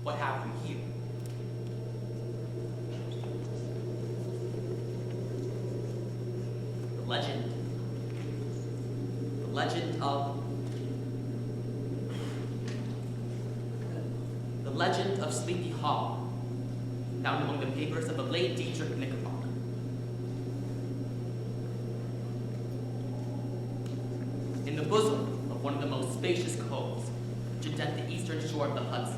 what have we here? The legend of Sleepy Hollow, found among the papers of the late Dietrich Knickerbocker. In the bosom of one of the most spacious coves, which indent the eastern shore of the Hudson,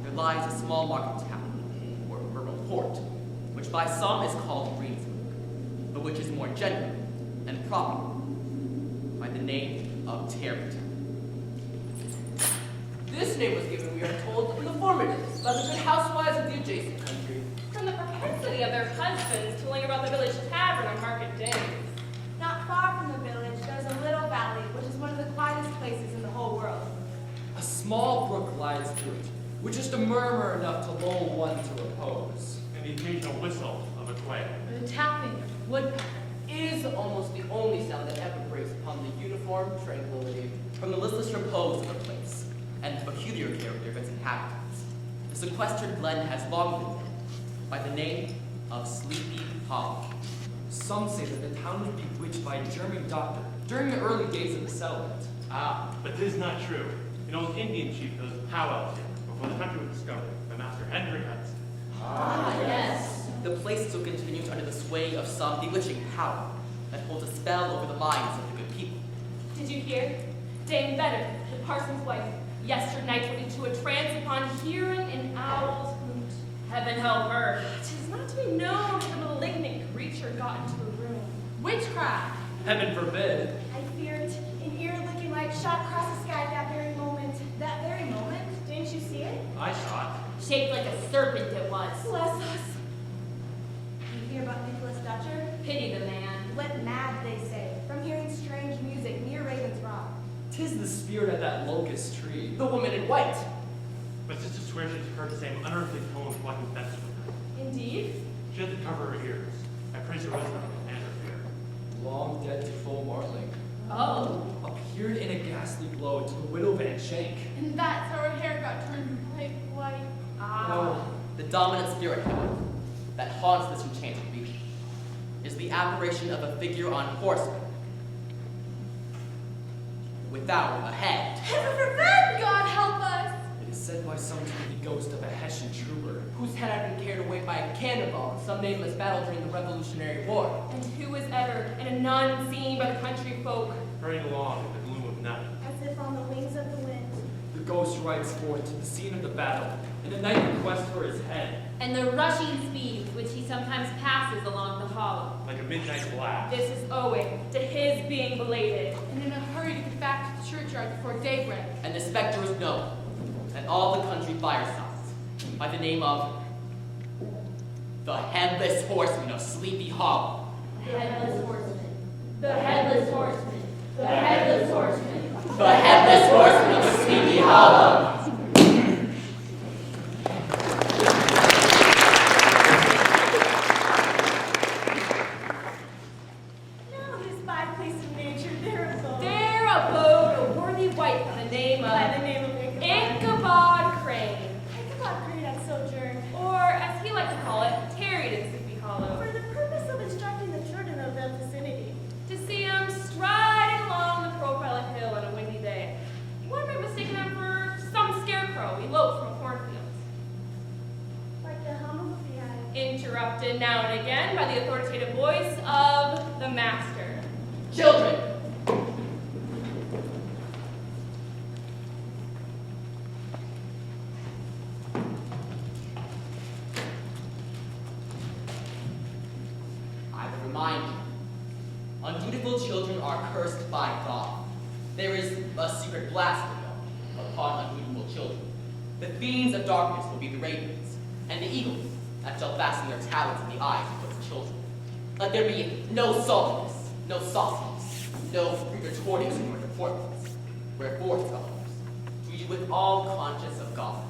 there lies a small market town, or rural port, which by some is called Greensburg, but which is more genuine and proper by the name of Tarrytown. This name was given, we are told, in the former days by the good housewives of the adjacent country. From the propensity of their husbands to linger about the village tavern on market days. Not far from the village, there's a little valley, which is one of the quietest places in the whole world. A small brook glides through it, with just a murmur enough to lull one to repose. And the occasional whistle of a quail. The tapping of woodpecker Is almost the only sound that ever breaks upon the uniform tranquility. From the listless repose of the place, and the peculiar character of its inhabitants, the sequestered glen has long been known by the name of Sleepy Hollow. Some say that the town was bewitched by a German doctor during the early days of the settlement. But this is not true. An old Indian chief was powwows here before the country was discovered by Master Henry Hudson. yes. The place still continues under the sway of some bewitching power that holds a spell over the minds of the good people. Did you hear? Dame Better, the parson's wife, yesternight went into a trance upon hearing an owl's hoot. Heaven help her. 'Tis not to be known that the malignant creature got into the room. Witchcraft. Heaven forbid. I feared an ear-licking light shot across the sky at that very moment. That very moment? Didn't you see it? I saw it. Shaped like a serpent it was. Bless us. You hear about Nicholas Dutcher? Pity the man. Went mad, they say, from hearing strange music near Raven's Rock. 'Tis the spirit of that locust tree. The woman in white. My sister swears she's heard the same unearthly tones walking fence with her. Indeed. She had to cover her ears. I praise her wisdom and her fear. Long dead to full Marling. Oh. Appeared in a ghastly glow to the widow Van Shank. And that's how her hair got turned white. Oh. The dominant spirit, however, that haunts this enchanted region is the apparition of a figure on horseback, without a head. Heaven forbid! God help us! It is said by some to be the ghost of a Hessian trooper. Whose head had been carried away by a cannonball in some nameless battle during the Revolutionary War. And who was ever, and a none seen by the country folk? Hurrying along in the gloom of night. As if on the wings of the wind. The ghost rides forth to the scene of the battle, in a nightly quest for his head. And the rushing speeds which he sometimes passes along the hollow. Like a midnight blast. This is owing to his being belated. And in a hurry to get back to the churchyard before daybreak. And the specter is known at all the country firesides by the name of the Headless Horseman of Sleepy Hollow. The headless horseman. The headless horseman. The headless horseman. The Headless Horseman of Sleepy Hollow. Now this by place of nature, there abode. There abode a worthy wight by the name By the of name of Ichabod Crane. Ichabod Crane had sojourned. Or, as he liked to call it, tarried in Sleepy Hollow. For the purpose of instructing the children of that vicinity. To see him striding along the profile of hill on a windy day. One might mistake him for some scarecrow eloped from a cornfield. Like the hum of a beehive. Interrupted now and again by the authoritative voice of the master. Children! I will remind you, undutiful children are cursed by God. There is a secret blasphemy upon undutiful children. The fiends of darkness will be the ravens, and the eagles that shall fasten their talons in the eyes of those children. Let there be no saltiness, no sauciness, no pretertortiness in your deportments. Wherefore, scholars, do you with all conscience of God,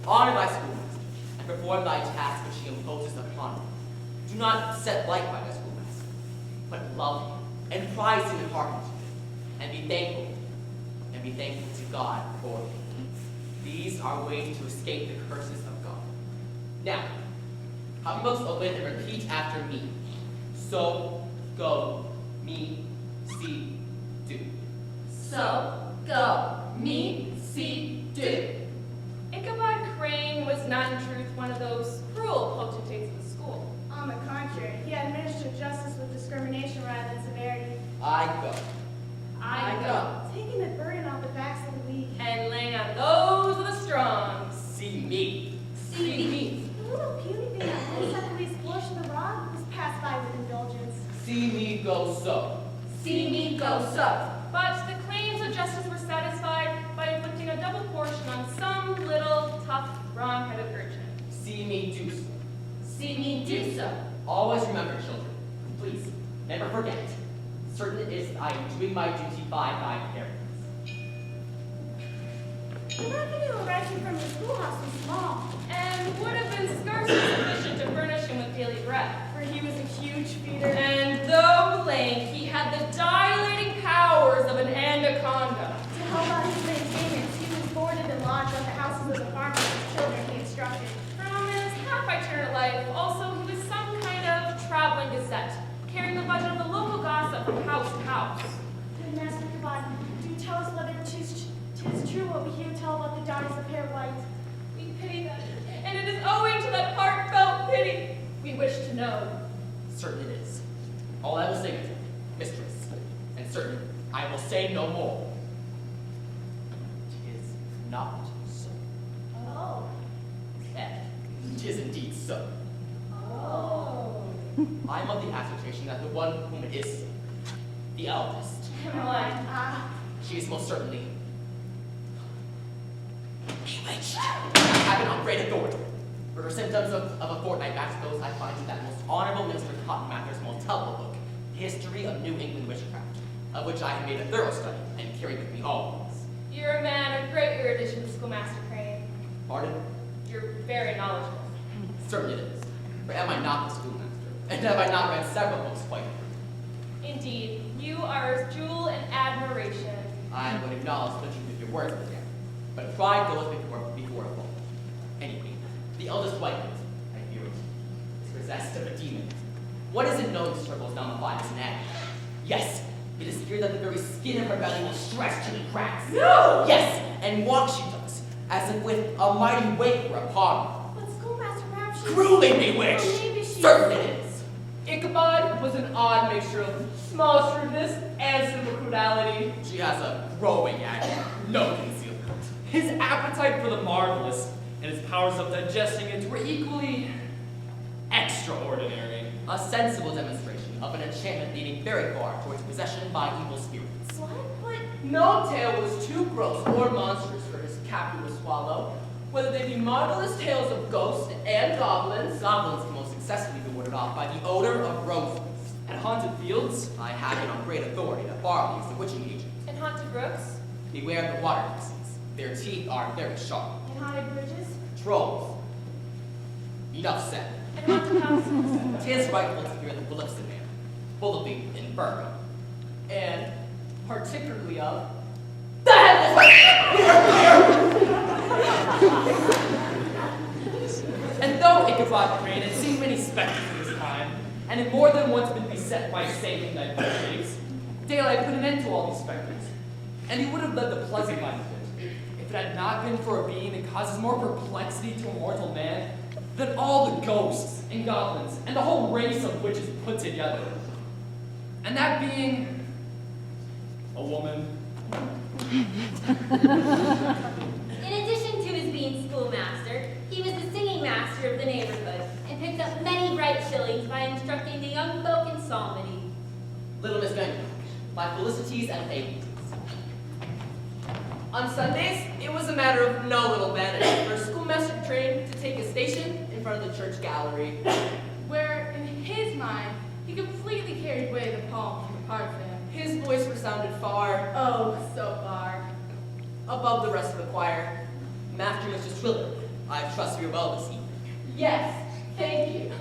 honor thy schoolmaster, and perform thy task which he imposes upon thee. Do not set light by thy schoolmaster, but love him, and prize him and hearken to him, and be thankful to God for him. These are ways to escape the curses of God. Now, copybooks open and repeat after me. So, go, me, see, do. So, go, me, see, do. Ichabod Crane was not in truth one of those cruel potentates of the school. On the contrary, he administered justice with discrimination rather than severity, I go. I go, taking the burden off the backs of the weak. and laying on those of the strong. See me. See me. The little puny thing that looks like we explosion the rod was passed by with indulgence. See me go so. See me go so. But the claims of justice were satisfied by inflicting a double portion on some little, tough, wrong-headed urchin. See me do so. See me do so. Always remember, children. Please, never forget. Certain it is I am doing my duty by my parents. The revenue arising from the schoolhouse was small, And would have been scarcely sufficient to furnish him with daily bread. for he was a huge feeder. And though lank, he had the dilating powers of an anaconda. To help out his maintenance, he was boarded and lodged at the houses of the farmers and children he instructed. From his half-itinerant life, also, he was some kind of traveling gazette, carrying the budget of the local gossip from house to house. Good Master Ichabod, do tell us whether 'tis true what we hear tell about the daughters of Hair White. We pity them, and it is owing to that heartfelt pity we wish to know. Certain it is. All I will say is, mistress, and certain I will say no more. 'Tis not so. Oh. And 'tis indeed so. Oh. I am of the assertion that the one whom it is so, the eldest, Himalayan. Ah. she is most certainly bewitched. I have it on great authority. For her symptoms of a fortnight match those I find in that most honorable Minister Cotton Mather's most tellable book, History of New England Witchcraft, of which I have made a thorough study and carried with me always. You're a man of great erudition, Schoolmaster Crane. Pardon? You're very knowledgeable. Certainly it is. For am I not the schoolmaster? And have I not read several books quite through? Indeed, you are a jewel and admiration. I would acknowledge the truth of your words, Madame. But pride goes before a fall. Anyway, the eldest white, I fear it, is possessed of a demon. What is it known circles down the body as an egg? Yes, it is feared that the very skin of her belly will stretch to the cracks. No! Yes, and walk she does, as if with a mighty weight were upon her. But Schoolmaster perhaps she... Cruelly Or bewitched! maybe she... Certain it is. Ichabod was an odd mixture of small shrewdness and simple cruelty. She has a growing agony, no concealment. His appetite for the marvelous and his powers of digesting it were equally extraordinary. A sensible demonstration of an enchantment leading very far towards possession by evil spirits. What? But... No tale was too gross or monstrous for his captain to swallow, whether they be marvelous tales of ghosts and goblins. Goblins can most successfully be warded off by the odor of roses. At haunted fields, I have it on great authority that barley is the witching agent. And haunted brooks? Beware of the water pixies. Their teeth are very sharp. And haunted bridges? Trolls. Enough said. And haunted houses? 'Tis rightful to fear the Philipson man, full of the infernal. And particularly of the headless. and though Ichabod Crane had seen many spectres in his time, and had more than once been beset by Satan night shapes, daylight put an end to all these spectres, and he would have led the pleasant life of it, if it had not been for a being that causes more perplexity to a mortal man than all the ghosts and goblins and the whole race of witches put together. And that being a woman. In addition to his being schoolmaster, he was the singing master of the neighborhood and picked up many bright shillings by instructing the young folk in psalmody. Little Miss Van, my felicities and fables. On Sundays, it was a matter of no little vanity for Schoolmaster Crane to take his station in front of the church gallery, where, in his mind, he completely carried away the palm from the card fan. his voice resounded far Oh, so far. above the rest of the choir. Master Mr. Twiller, I trust you are well this evening. Yes, thank you.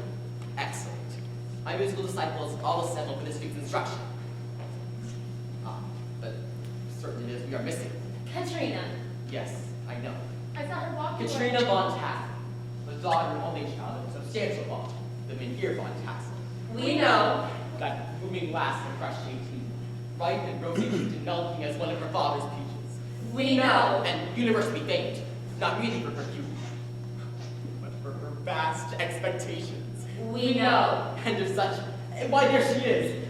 Excellent. My musical disciples all assembled for this week's instruction. But certain it is we are missing. Katrina. Yes, I know. I saw her walking. Katrina von Tassel, the daughter and only child of a substantial bond, the Menhir von Tassel. We know. That booming lass from Crush 18, ripe and rosy cheeked and melting as one of her father's peaches. We know. And universally famed, not merely for her beauty, but for her vast expectations. We know. And of such, and why there she is.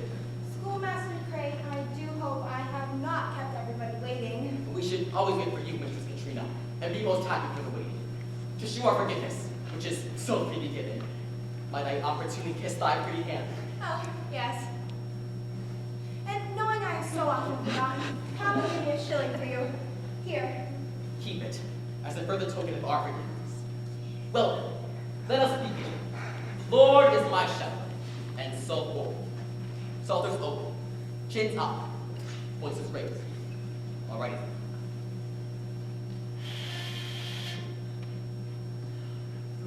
Schoolmaster Craig, I do hope I have not kept everybody waiting. We should always wait for you, Mistress Katrina, and be most happy for the waiting. To show our forgiveness, which is so freely given, might I opportunely kiss thy pretty hand? Oh, yes. And knowing I have so often forgotten, Papa gave me a shilling for you. Here. Keep it, as a further token of our forgiveness. Well, let us begin. Lord is my shepherd, and so forth. Salters open, chins up, voices raised. Alrighty.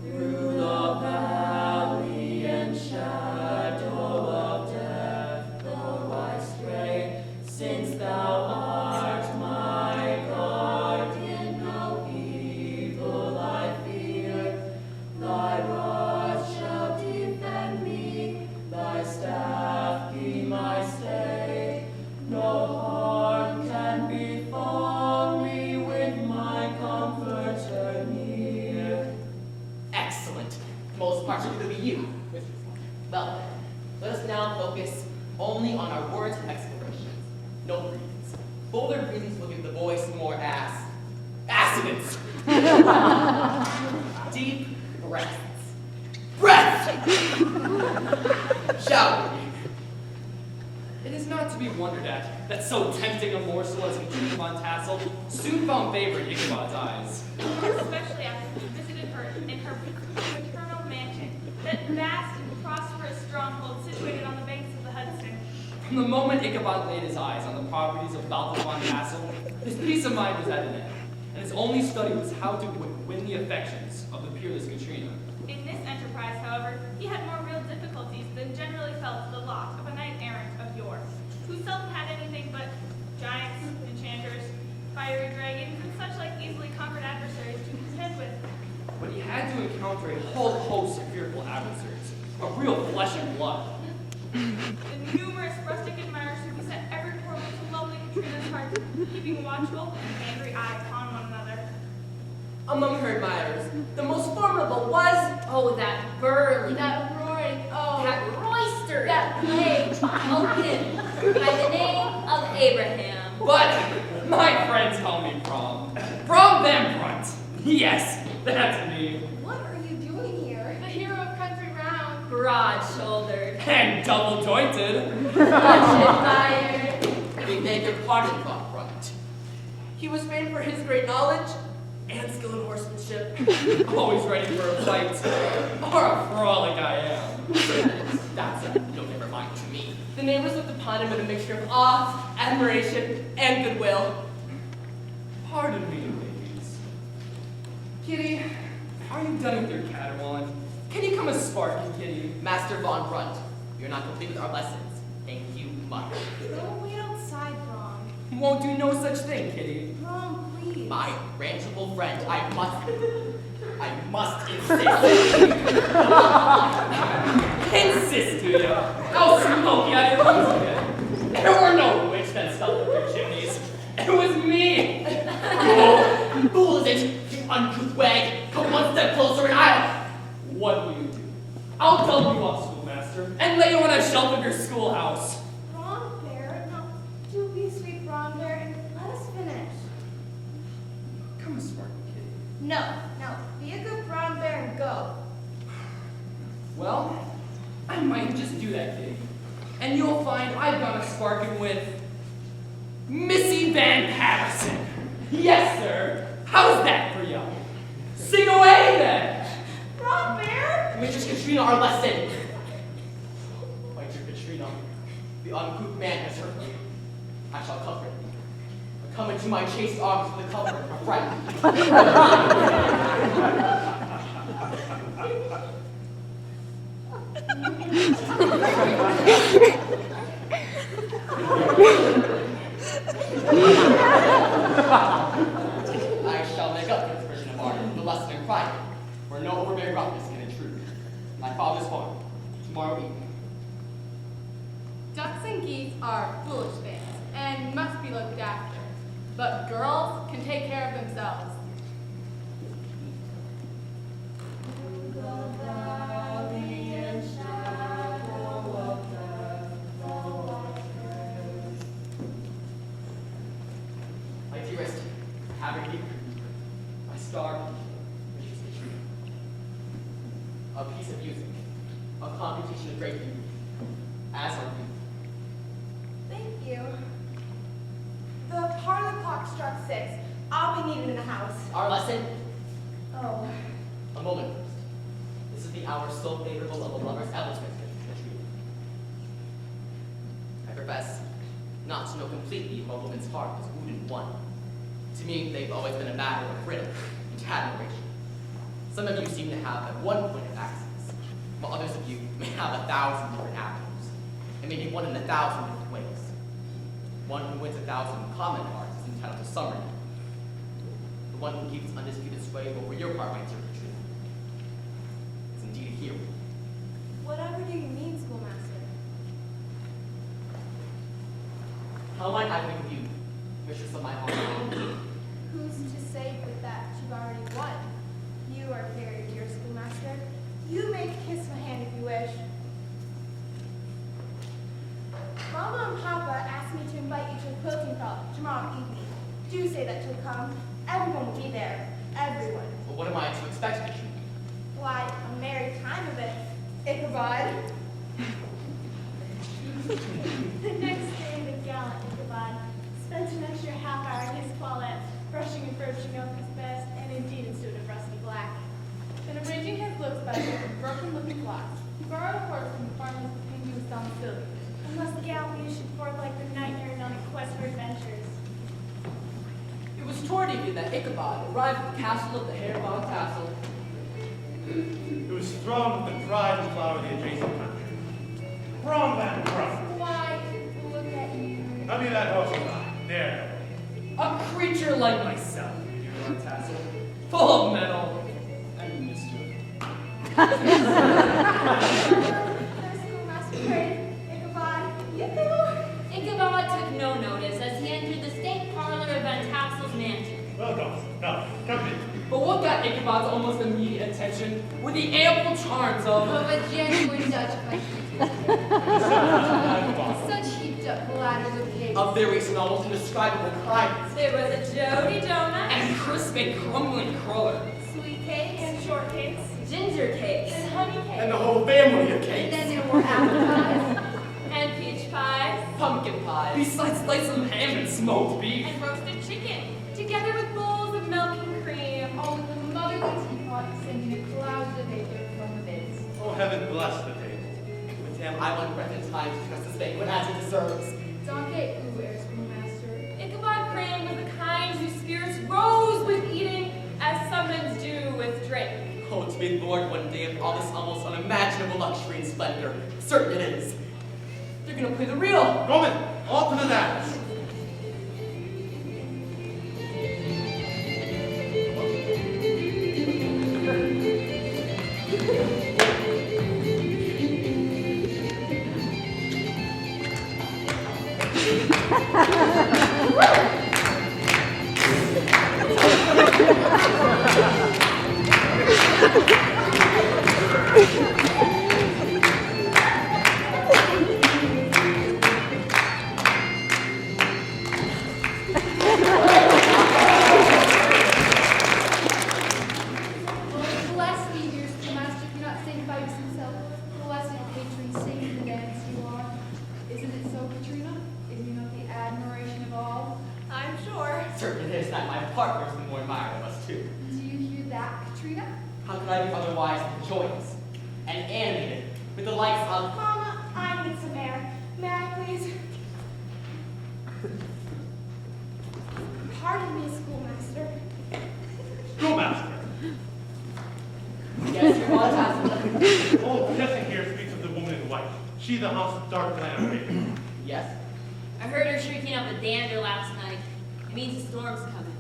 Through the valley and shadow of death, though I stray, since thou art my guardian, no evil I fear. Thy rod shall defend me, thy staff be my stay. No harm can befall me with my comforter near. Excellent. Most particularly you, Mistress. Well, let us now focus only on our words and explorations. No breathings. Bolder breathings will give the voice more assonance. Deep breaths. Breath! Shall we? It is not to be wondered at that so tempting a morsel as Katrina von Tassel soon found favor in Ichabod's eyes. Especially after he visited her in her maternal mansion, that vast and prosperous stronghold situated on the banks of the Hudson. From the moment Ichabod laid his eyes on the properties of Baltham von Tassel, his peace of mind was at an end, and his only study was how to win the affections of the peerless Katrina. In this enterprise, however, he had more real difficulties than generally fell to the lot of a knight-errant of yore, who seldom had anything but giants, enchanters, fiery dragons, and such like easily conquered adversaries to contend with. But he had to encounter a whole host of fearful adversaries, of real flesh and blood. The numerous rustic admirers who beset every pore of lovely Katrina's heart, keeping watchful and angry eye upon one another. Among her admirers, the most formidable was, Oh, that burly, That roaring, oh, that roystering, that plague Vulcan by the name of Abraham. But my friends call me From them front. Yes, that's me. What are you doing here? the hero of country round. Broad-shouldered, And double jointed. much admired. We beg your pardon, von Brunt. he was famed for his great knowledge and skill in horsemanship. Always ready for a fight. Or a frolic I am. That's no never mind to me. The neighbors looked upon him in a mixture of awe, admiration, and goodwill. Pardon me, ladies. Kitty, are you done with your caterwauling? Can you come a sparking, Kitty? Master von Brunt, you're not complete with our lessons. Thank you much. Don't wait outside, Ron. Won't do no such thing, Kitty. Ron, please. My ranchable friend, I must insist. Insist, do you? I'll smoke you out of your lungs again. There were no witch that stopped up your chimneys. It was me. Oh, fool is it, you uncouth wag. Come one step closer and I'll... What will you do? I'll dump you off, schoolmaster, and lay you on a shelf of your schoolhouse. Ron Bear, now do be sweet, Ron Bear, and let us finish. Come a sparking, Kitty. No, be a good Ron Bear and go. Well, I might just do that, Kitty. And you'll find I've gone a sparking with Missy Van Patterson. Yes, sir. How's that for you? Sing away, then. Ron Bear? Mistress Katrina, our lesson. My dear Katrina, the uncouth man has hurt me. I shall comfort thee. Come into my chaste arms with the comfort of a friend. I shall make up for this version geese are foolish things and must be looked after. But girls can take care of themselves. My dearest, having here, my star, Mistress Katrina. A piece of music, a computation of great beauty, as are you. Thank you. The parlor clock struck 6. I'll be needed in the house. Our lesson, Oh, a moment first. This is the hour so favorable of a lover's establishment, Katrina. I profess not to know completely what a woman's heart is wooed and won. To me, they've always been a matter of thrill and admiration. Some of you seem to have at one point of access, while others of you may have 1,000 different avenues, and maybe one in 1,000 different ways. One who wins 1,000 common hearts is entitled to some renown. The one who keeps undisputed sway over your heart, my dear Katrina, is indeed a hero. whatever do you mean, schoolmaster? How might I win you, mistress of my heart? Who's to say but that you've already won? You are very dear, schoolmaster. You may kiss my hand if you wish. Mama and Papa asked me to invite you to a quilting frolic tomorrow evening. Do say that you'll come. Everyone will be there. Everyone. But what am I to expect, Katrina? Why, a merry time of it, Ichabod. The next day, the gallant Ichabod spent an extra half hour in his toilet, brushing and furbishing up his best, and indeed in suit of rusty black. Then arranging his looks by with broken-looking locks, he borrowed a horse from the farmer's whom he was selling silver. Unless the gallant youth should forth like the knight-errant on a quest for adventures. It was toward evening that Ichabod arrived at the castle of the Herr von Tassel. It was thronged with the pride and flower of the adjacent country. Wrong that crop. Why, look at you. Have you that horse of mine? There. A creature like myself, dear von Tassel, full of metal and mischief. The schoolmaster prayed, Ichabod, you Ichabod took no notice as he entered the state parlor of Van Tassel's mansion. Well, come in. But what got Ichabod's almost immediate attention were the ample charms of a genuine Dutch country. Such heaped up platters of cake. A various and almost indescribable kindness. There was a Jody donut, and crisp and crumbling cruller. Sweet cakes and shortcakes ginger cakes, and honey cakes. And the whole family of And cakes. then there were apple pies. and peach pies, Pumpkin pies. Besides slices of ham and smoked beef. and roasted chicken, together with bowls of milk and cream. All with the motherly teapot sending a cloud of vapor from the base. Oh, heaven bless the table. With him, I want breath and time to dress this banquet as it deserves. Donkey Uber, schoolmaster. Ichabod Crane was the kind whose spirits rose with eating as some men do with drink. Oh, to be born one day of all this almost unimaginable luxury and splendor. Certain it is. They're gonna play the real. Woman, all to the dance. Bless me, dear schoolmaster, if you're not saying Pipes himself. Blessed patron saint of the dance you are. Isn't it so, Katrina? Is he not the admiration of all? I'm sure. Certain it is that my partner's the more admired of us too. Do you hear that, Katrina? How could I be otherwise than joyous and animated with the likes of Mama, I need some air. May I please? Pardon me, schoolmaster. Schoolmaster. yes, your Von Tassel. Old Jesse here speaks of the woman in white. She the house of dark land. Yes. I heard her shrieking up a dander last night. It means a storm's coming.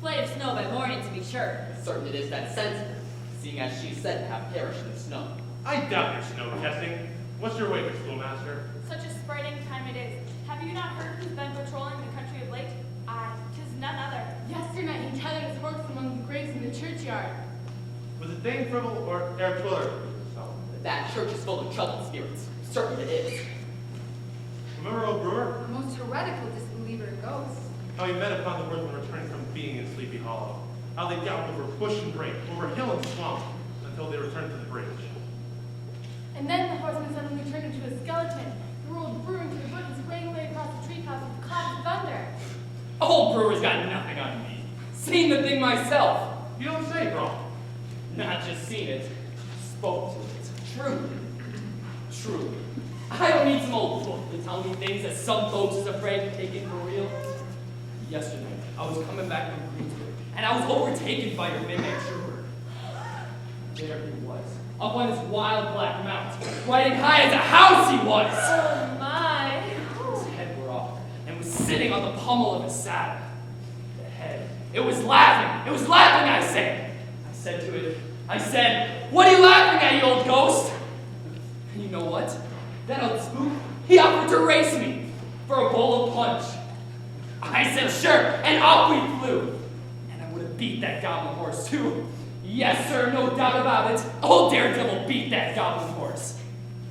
Flight of snow by morning, to be sure. Certain it is that sensitive, seeing as she's said to have perished in the snow. I doubt your snow testing. What's your wager, schoolmaster? Such a spreading time it fribble or air twiller? So, That church is full of troubled spirits. Certainly it is. remember old Brewer? The most heretical disbeliever in ghosts. How he met upon the world when returning from being in Sleepy Hollow. How they galloped over bush and brake, over hill and swamp, until they returned to the bridge. And then the horseman suddenly turned into a skeleton. The rolled Brewer into the bushes, sprang away across the treetops with a clap of thunder. Old Brewer's got nothing on me. Seen the thing myself. You don't say, bro. Not just seen it, spoke to it. True. True. I don't need some old book to tell me things that some folks is afraid to take in for real. Yesterday, I was coming back from Greensburg, and I was overtaken by your midnight trooper. There he was, up on his wild black mount, riding high as a house he was. Oh my. His head were off, and was sitting on the pommel of his saddle. The head, it was laughing, I say. I said to it, what are you laughing at, you old ghost? And you know what? That old spook, he offered to race me for a bowl of punch. I said sure, and off we flew. And I would have beat that goblin horse too. Yes, sir, no doubt about it. Old Daredevil beat that goblin horse.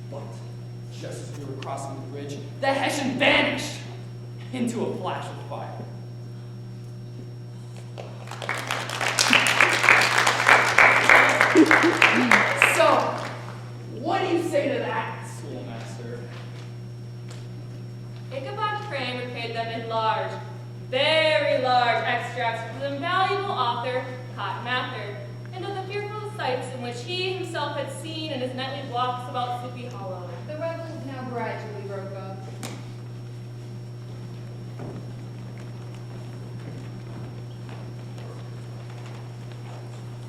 But just as we were crossing the bridge, the Hessian vanished into a flash of fire. So, what do you say to that, schoolmaster? Ichabod Crane repaid them in large, very large extracts from the invaluable author, Cotton Mather, and of the fearful sights in which he himself had seen in his nightly walks about Sleepy Hollow. The revels now gradually broke up.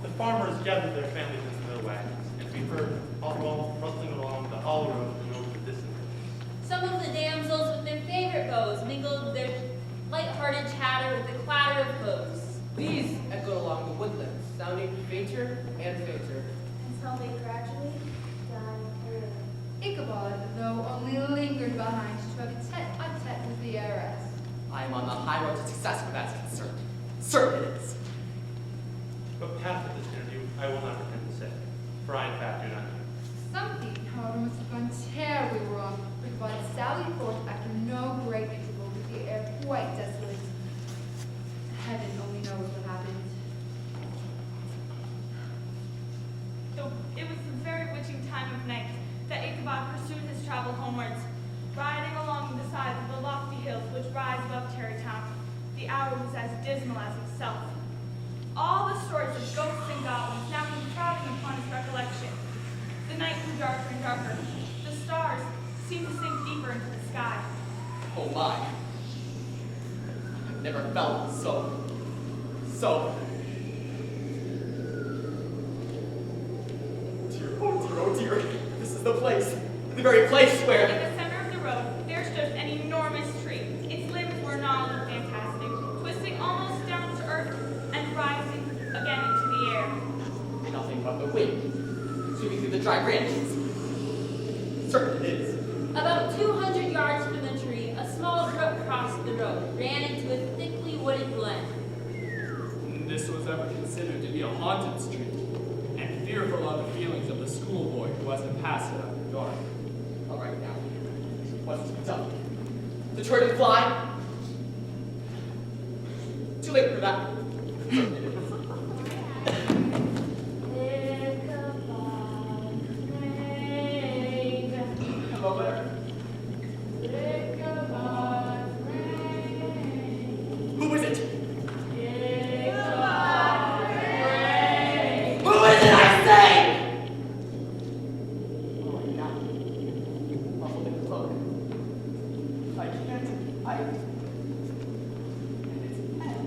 The farmers gathered their families into their wagons, and we heard all rustling along the hollow road and over the distant hills. Some of the damsels with their favorite bows mingled their light-hearted chatter with the clatter of hoofs. These echoed along the woodlands, sounding fainter and fainter. Until they gradually died away. Ichabod, though, only lingered behind to have a tete-a-tete with the heiress. I am on the high road to success where that's concerned. Certainly it is. But past this interview, I will not pretend to say, for I in fact do not know. Something, however, must have gone terribly wrong, for Ichabod sallied forth after no great interval with the air quite desolate. Heaven only knows what happened. So it was the very witching time of night that Ichabod pursued his travel homewards, riding along the sides of the lofty hills which rise above Tarrytown. The hour was as dismal as himself. All the stories of ghosts and goblins now came crowding upon his recollection. The night grew darker and darker. The stars seemed to sink deeper into the sky. Oh my. I've never felt so. Dear, oh dear. This is the place. The very place where. In the center of the road, there stood an enormous tree. Its limbs were gnarled and fantastic, twisting almost down to earth and rising again into the air. Nothing but the wind, sweeping through the dry branches. Certainly it is. About 200 yards from the tree, a small brook crossed the road, ran into a thickly wooded glen. This was ever considered to be a haunted street, and fearful of the feelings of the schoolboy who hasn't passed it after dark. All right now. What's to be done? To turn and fly? Too late for that. Certainly it is. Hello there. Who is it? Who is it, I say? Oh my God. Muffled in the cloak. I can't. And its head.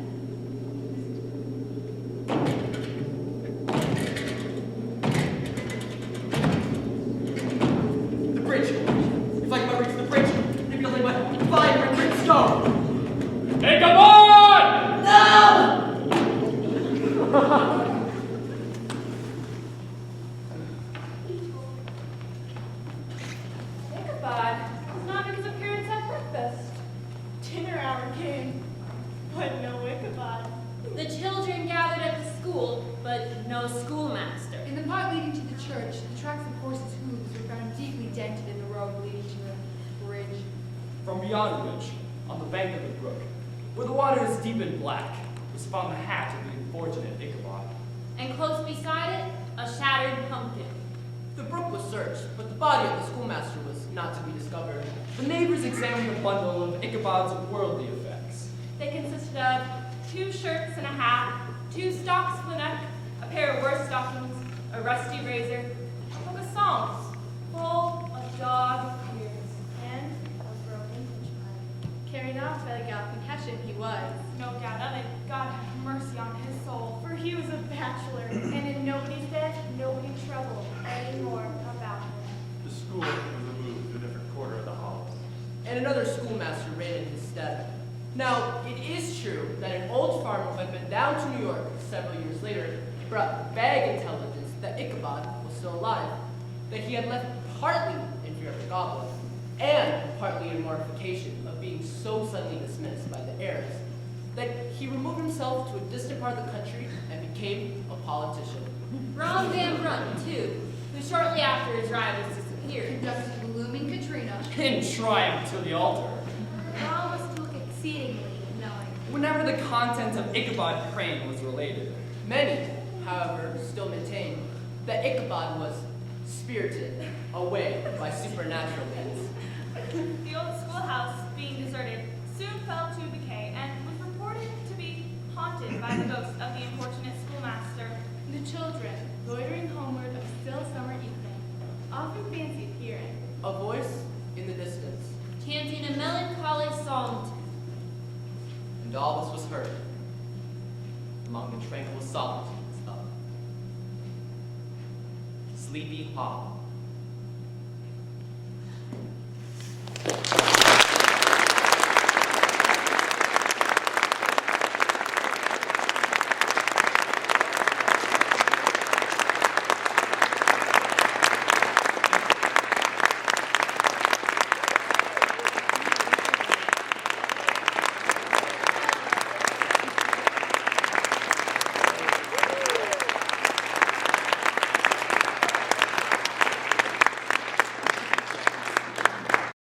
The bridge. If I can but reach the bridge, maybe I'll lay my fire and bring stone. Hey, come on! No! Ichabod was not at his appearance at breakfast. Dinner hour came, but no Ichabod. The children gathered at the school, but no schoolmaster. In the From beyond which, on the bank of the brook, where the water is deep and black, was found the hat of the unfortunate Ichabod. And close beside it, a shattered pumpkin. The brook was searched, but the body of the schoolmaster was not to be discovered. The neighbors examined a bundle of Ichabod's worldly effects. They consisted of 2 shirts and a hat, 2 stocks for the neck, a pair of worse stockings, a rusty razor, a book of songs, full of dog ears, And a broken pitchpipe. Carried off by the galloping Hessian he was. No doubt of it. God have mercy on his soul, for he was a bachelor. And in nobody's death, nobody troubled any more about him. The school was removed to a different quarter of the hall. And another schoolmaster reigned in his stead. Now, it is true that an old farmer who had been down to New York several years later brought vague intelligence that Ichabod was still alive, that he had left partly in fear of the goblin, and partly in mortification of being so suddenly dismissed by the heirs, that he removed himself to a distant part of the country and became a politician. Ron Van Brunt, too, who shortly after his rivals disappeared. Conducted the blooming Katrina. In triumph to the altar. Ron was to look exceedingly knowing. Whenever the contents of Ichabod Crane was related, Many, however, still maintain that Ichabod was spirited away by supernatural means. The old schoolhouse, being deserted, soon fell to decay and was reported to be haunted by the ghost of the unfortunate schoolmaster. The children, loitering homeward of still summer evening, often fancied hearing. A voice in the distance. Chanting a melancholy song. And all this was heard among the tranquil solitudes of Sleepy Hollow.